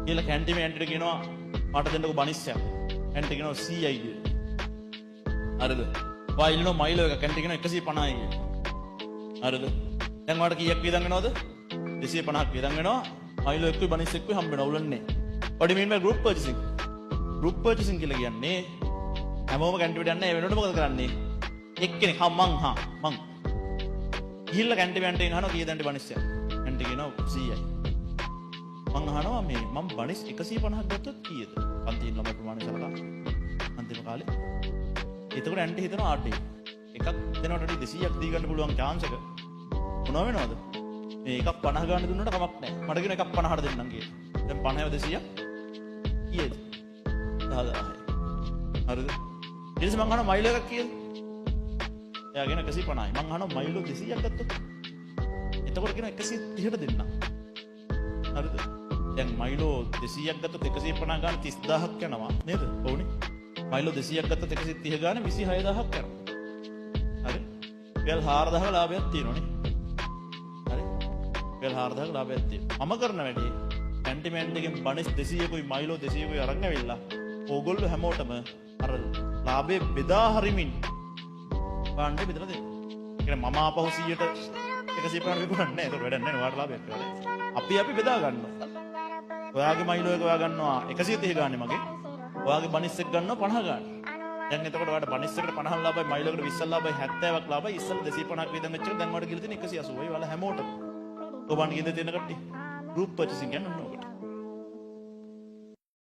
කියලා කැන්ටිමේ ඇන්ටිට කියනවා මට දෙන්නකෝ බනිස්සයක්. ඇන්ටි කියනවා 100යි කියලා. හරිද? ඔයා ඉල්ලනවා මයිලෝ එක කැන්ටි කියනවා 150යි කියලා. හරිද? දැන් ඔයාලට කීයක් වියදම් වෙනවද? 250ක් වියදම් වෙනවා. මයිලෝ එක්කුයි බනිස්සෙක්කුයි හම්බ වෙනවා උලන්නේ. what do you mean by group purchasing? group purchasing කියලා කියන්නේ හැමෝම කැන්ටිමේට යන්නේ ඒ වෙනකොට මොකද කරන්නේ? එක්කෙනෙක් මං ගිහිල්ලා කැන්ටිමේ ඇන්ටි අහනවා කීයද ඇන්ටි බනිස්සයක්? ඇන්ටි කියනවා 100යි. මං අහනවා මේ මම බනිස් 150ක් ගත්තොත් කීයද? පන්තියේ ළමයි ප්‍රමාණය සලකා. අන්තිම කාලේ. එතකොට ඇන්ටි හිතනවා ආඩේ. එකක් දෙනවට වඩා 200ක් දී ගන්න පුළුවන් chance එක මොනව වෙනවද? මේ එකක් 50 ගන්න දුන්නාට කමක් නැහැ. මට කියන එකක් 50ට දෙන්නම් කියලා. දැන් 50ව 200ක් කීයද? 10000යි. හරිද? ඊට පස්සේ මං අහනවා මයිලෝ එකක් කීයද? එයා කියන 150යි. මං අහනවා මයිලෝ 200ක් ගත්තොත්? එතකොට කියන 130ට දෙන්නම්. හරිද? දැන් මයිලෝ 200ක් ගත්තොත් 150 ගාන 30000ක් යනවා නේද? ඔව්නේ. මයිලෝ 200ක් ගත්තොත් 130 ගාන 26000ක් යනවා. හරි? බෙල් 4000ක ලාභයක් තියෙනවනේ. හරි? බෙල් 4000ක ලාභයක් තියෙනවා. මම කරන වැඩේ කැන්ටිමේන්ට් එකෙන් බනිස් 200කුයි මයිලෝ 200කුයි අරන් ඇවිල්ලා ඕගොල්ලෝ හැමෝටම අර ලාභේ බෙදා හරිමින් ගන්න බෙදලා දෙන්න. ඒ කියන්නේ මම ආපහු 100ට 150 විකුණන්නේ නැහැ. ඒක වැඩක් නැහැ නේ. ඔයාලට ලාභයක් වෙනවා. අපි බෙදා ගන්නවා. ඔයාගේ මයිලෝ එක ඔයා ගන්නවා 130 ගානේ මගේ. ඔයාගේ බනිස් එක ගන්නවා 50 ගානේ. දැන් එතකොට ඔයාලට බනිස් එකට 50 ලාභයි මයිලෝ එකට 20 ලාභයි 70ක් ලාභයි. ඉස්සෙල්ලා 250ක් විතර වෙච්ච එක දැන් ඔයාලට ගිහලා තියෙන 180යි. ඔයාලා හැමෝටම. ඔබන් ගිහලා තියෙන කට්ටිය. group purchasing කියන්නේ මොනවද?